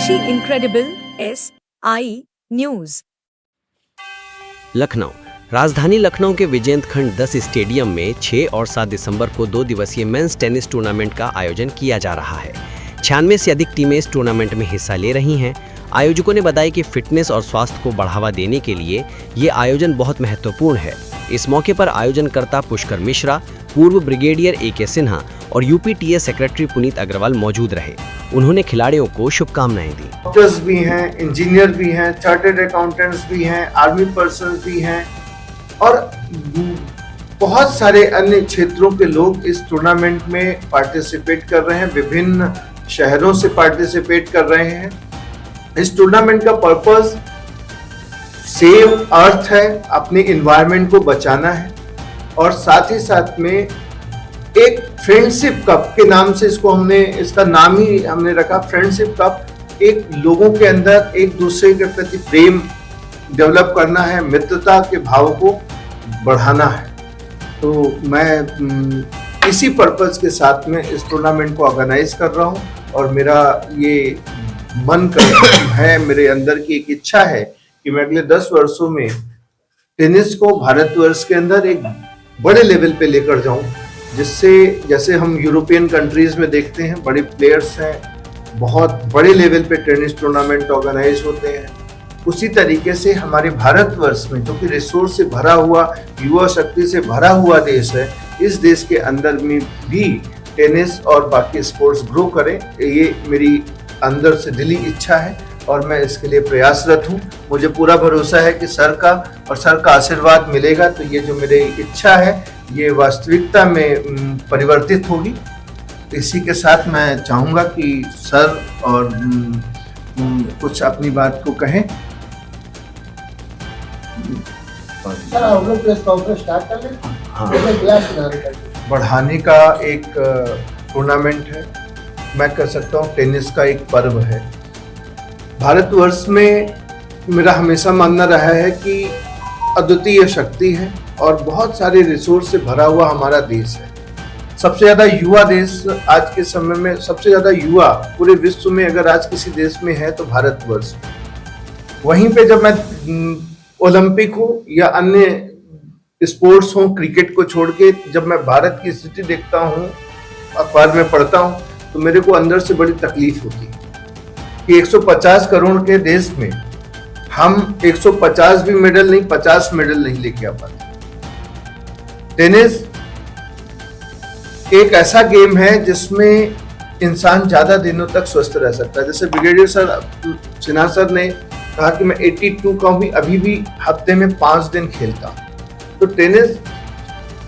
स्वदेशी incredible SI news. Lucknow. राजधानी लखनऊ के विजयंत खंड 10 स्टेडियम में 6 और 7 दिसंबर को 2 दिवसीय मेंस टेनिस टूर्नामेंट का आयोजन किया जा रहा है। 96 से अधिक टीमें इस टूर्नामेंट में हिस्सा ले रही हैं। आयोजकों ने बताया कि फिटनेस और स्वास्थ्य को बढ़ावा देने के लिए ये आयोजन बहुत महत्वपूर्ण है। इस मौके पर आयोजनकर्ता पुष्कर मिश्रा, पूर्व ब्रिगेडियर AK सिन्हा और UPTA सेक्रेटरी पुनीत अग्रवाल मौजूद रहे। उन्होंने खिलाड़ियों को शुभकामनाएं दी। डॉक्टर्स भी हैं, इंजीनियर भी हैं, चार्टर्ड अकाउंटेंट्स भी हैं, आर्मी पर्सन भी हैं और बहुत सारे अन्य क्षेत्रों के लोग इस टूर्नामेंट में पार्टिसिपेट कर रहे हैं। विभिन्न शहरों से पार्टिसिपेट कर रहे हैं। इस टूर्नामेंट का पर्पस सेव अर्थ है, अपने इन्वायरमेंट को बचाना है और साथ ही साथ में एक फ्रेंडशिप कप के नाम से इसका नाम ही हमने रखा फ्रेंडशिप कप। एक लोगों के अंदर एक दूसरे के प्रति प्रेम डेवलप करना है, मित्रता के भाव को बढ़ाना है। तो मैं इसी पर्पस के साथ में इस टूर्नामेंट को ऑर्गेनाइज कर रहा हूँ और मेरा ये मन है, मेरे अंदर की एक इच्छा है कि मैं अगले 10 वर्षों में टेनिस को भारतवर्ष के अंदर एक बड़े लेवल पे लेकर जाऊं, जिससे जैसे हम यूरोपियन कंट्रीज में देखते हैं बड़े प्लेयर्स हैं, बहुत बड़े लेवल पे टेनिस टूर्नामेंट ऑर्गेनाइज होते हैं, उसी तरीके से हमारे भारतवर्ष में जो कि रिसोर्स से भरा हुआ, युवा शक्ति से भरा हुआ देश है, इस देश के अंदर में भी टेनिस और बाकी स्पोर्ट्स ग्रो करें। ये मेरी अंदर से दिली इच्छा है और मैं इसके लिए प्रयासरत हूँ। मुझे पूरा भरोसा है कि सर का आशीर्वाद मिलेगा तो ये जो मेरी इच्छा है ये वास्तविकता में परिवर्तित होगी। इसी के साथ मैं चाहूँगा कि सर और कुछ अपनी बात को कहें। सर हम लोग प्रेस कॉन्फ्रेंस स्टार्ट कर लें। हाँ, बढ़ाने का एक टूर्नामेंट है, मैं कह सकता हूँ टेनिस का एक पर्व है। भारतवर्ष में मेरा हमेशा मानना रहा है कि अद्वितीय शक्ति है और बहुत सारे रिसोर्स से भरा हुआ हमारा देश है। सबसे ज़्यादा युवा देश आज के समय में, सबसे ज़्यादा युवा पूरे विश्व में अगर आज किसी देश में है तो भारतवर्ष। वहीं पे जब मैं ओलंपिक हो या अन्य स्पोर्ट्स हो, क्रिकेट को छोड़ के जब मैं भारत की स्थिति देखता हूँ, अखबार में पढ़ता हूँ, तो मेरे को अंदर से बड़ी तकलीफ होती है कि 150 करोड़ के देश में हम 150 भी मेडल नहीं, 50 मेडल नहीं लेके आ पाते। टेनिस एक ऐसा गेम है जिसमें इंसान ज्यादा दिनों तक स्वस्थ रह सकता है। जैसे ब्रिगेडियर सिन्हा सर ने कहा कि मैं 82 का हूँ, अभी भी हफ्ते में 5 दिन खेलता हूँ। तो टेनिस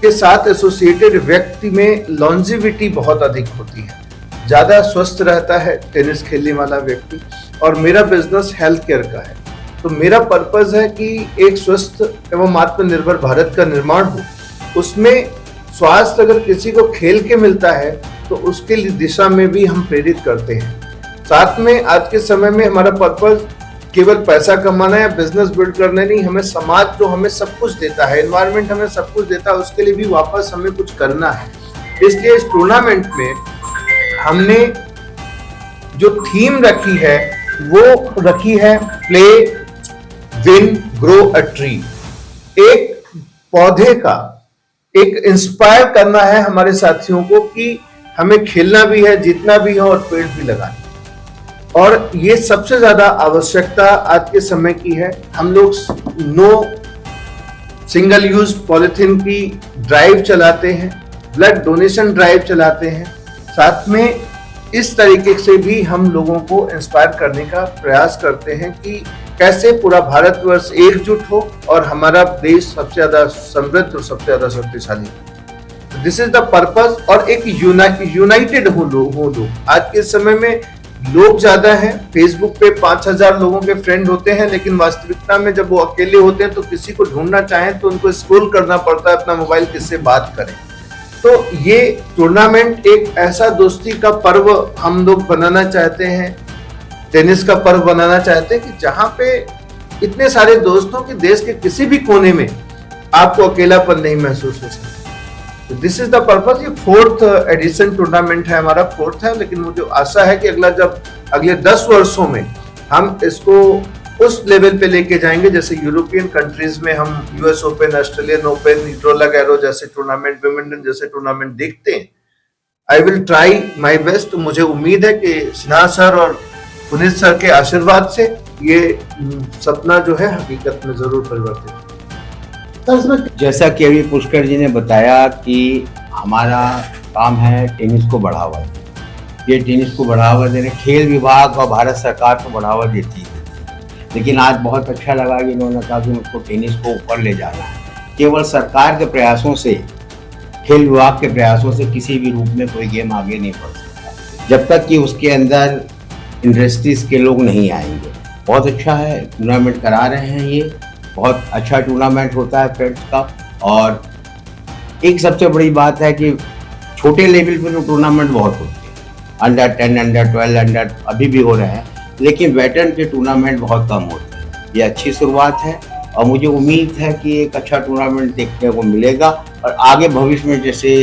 के साथ एसोसिएटेड व्यक्ति में लॉन्जिविटी बहुत अधिक होती है, ज्यादा स्वस्थ रहता है टेनिस खेलने वाला व्यक्ति। और मेरा बिजनेस हेल्थ केयर का है, तो मेरा पर्पस है कि एक स्वस्थ एवं आत्मनिर्भर भारत का निर्माण हो। उसमें स्वास्थ्य अगर किसी को खेल के मिलता है तो उसके दिशा में भी हम प्रेरित करते हैं। साथ में आज के समय में हमारा पर्पस केवल पैसा कमाना या बिजनेस बिल्ड करना नहीं, हमें समाज जो हमें सब कुछ देता है, एनवायरनमेंट हमें सब कुछ देता है, उसके लिए भी वापस हमें कुछ करना है। इसलिए इस टूर्नामेंट में हमने जो थीम रखी है वो रखी है play win grow a tree. एक पौधे का एक इंस्पायर करना है हमारे साथियों को कि हमें खेलना भी है, जीतना भी है और पेड़ भी लगाना। और ये सबसे ज्यादा आवश्यकता आज के समय की है। हम लोग नो सिंगल यूज पॉलिथीन की ड्राइव चलाते हैं, ब्लड डोनेशन ड्राइव चलाते हैं, साथ में इस तरीके से भी हम लोगों को इंस्पायर करने का प्रयास करते हैं कि कैसे पूरा भारतवर्ष एकजुट हो और हमारा देश सबसे ज्यादा समृद्ध और सबसे ज्यादा शक्तिशाली हो। This is the purpose. और एक यूनाइटेड हो लोग। आज के समय में लोग ज्यादा हैं, फेसबुक पे 5000 लोगों के फ्रेंड होते हैं, लेकिन वास्तविकता में जब वो अकेले होते हैं तो किसी को ढूंढना चाहें तो उनको स्क्रॉल करना पड़ता है अपना मोबाइल, किससे बात करें। तो ये टूर्नामेंट एक ऐसा दोस्ती का पर्व हम लोग बनाना चाहते हैं, टेनिस का पर्व बनाना चाहते हैं कि जहां पे इतने सारे दोस्तों के देश के किसी भी कोने में आपको अकेलापन नहीं महसूस हो सकता। तो दिस इज द पर्पस। ये 4th एडिशन टूर्नामेंट है हमारा, 4th है, लेकिन मुझे आशा है कि अगले 10 वर्षों में हम इसको उस लेवल पे लेके जाएंगे जैसे यूरोपियन कंट्रीज में हम US open, Australian open, roller arrow जैसे टूर्नामेंट, विंबलडन जैसे टूर्नामेंट देखते हैं। I will try my best. मुझे उम्मीद है कि सिन्हा सर और पुनीत सर के आशीर्वाद से ये सपना जो है हकीकत में जरूर परिवर्तित होगा। सर इसमें जैसा कि अभी पुष्कर जी ने बताया कि हमारा काम है टेनिस को बढ़ावा देना। ये टेनिस को बढ़ावा देने खेल विभाग और भारत सरकार को बढ़ावा देती है, लेकिन आज बहुत अच्छा लगा कि इन्होंने कहा कि मुझको टेनिस को ऊपर ले जाना है। केवल सरकार के प्रयासों से, खेल विभाग के प्रयासों से किसी भी रूप में कोई गेम आगे नहीं बढ़ सकता जब तक कि उसके अंदर इंडस्ट्रीज के लोग नहीं आएंगे। बहुत अच्छा है, टूर्नामेंट करा रहे हैं, ये बहुत अच्छा टूर्नामेंट होता है फ्रेंड्स का। और एक सबसे बड़ी बात है कि छोटे लेवल पे तो टूर्नामेंट बहुत होते हैं, अंडर 10, अंडर 12, अंडर अभी भी हो रहे हैं, लेकिन वेटरन के टूर्नामेंट बहुत कम होते हैं। ये अच्छी शुरुआत है और मुझे उम्मीद है कि एक अच्छा टूर्नामेंट देखने को मिलेगा। और आगे भविष्य में जैसे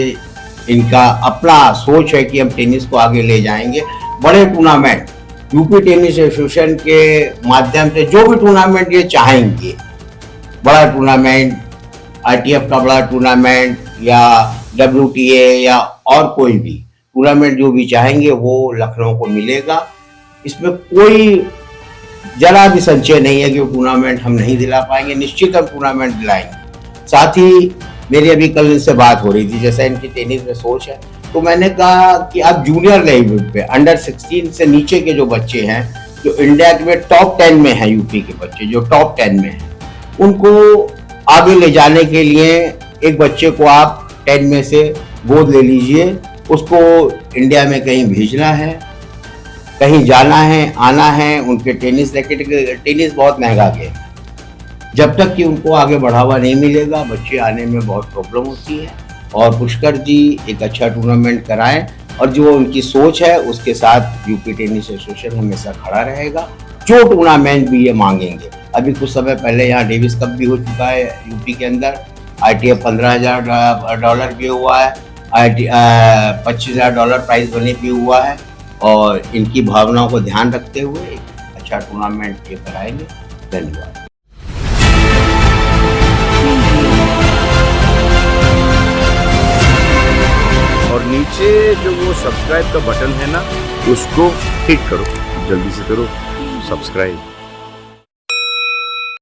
इनका अपना सोच है कि हम टेनिस को आगे ले जाएंगे, बड़े टूर्नामेंट यूपी टेनिस एसोसिएशन के माध्यम से जो भी टूर्नामेंट ये चाहेंगे, बड़ा टूर्नामेंट, ITF का बड़ा टूर्नामेंट या WTA या और कोई भी टूर्नामेंट जो भी चाहेंगे वो लखनऊ को मिलेगा। इसमें कोई जरा भी संशय नहीं है कि वो टूर्नामेंट हम नहीं दिला पाएंगे, निश्चित हम टूर्नामेंट दिलाएंगे। साथ ही मेरी अभी कल इनसे बात हो रही थी, जैसा इनकी टेनिस में सोच है, तो मैंने कहा कि आप जूनियर लेवल पे अंडर 16 से नीचे के जो बच्चे हैं, जो इंडिया के टॉप 10 में हैं, यूपी के बच्चे जो टॉप 10 में हैं, उनको आगे ले जाने के लिए एक बच्चे को आप 10 में से गोद ले लीजिए, उसको इंडिया में कहीं भेजना है, कहीं जाना है, आना है। उनके टेनिस रैकेट, टेनिस बहुत महंगा गेम है, जब तक कि उनको आगे बढ़ावा नहीं मिलेगा बच्चे आने में बहुत प्रॉब्लम होती है। और पुष्कर जी एक अच्छा टूर्नामेंट कराएं और जो उनकी सोच है उसके साथ यूपी टेनिस एसोसिएशन हमेशा खड़ा रहेगा, जो टूर्नामेंट भी ये मांगेंगे। अभी कुछ समय पहले यहाँ डेविस कप भी हो चुका है यूपी के अंदर, ITF $15,000 भी हुआ है, $25,000 प्राइज मनी भी हुआ है। और इनकी भावनाओं को ध्यान रखते हुए एक अच्छा टूर्नामेंट ये कराएंगे। धन्यवाद। और नीचे जो वो सब्सक्राइब का बटन है ना, उसको क्लिक करो, जल्दी से करो सब्सक्राइब।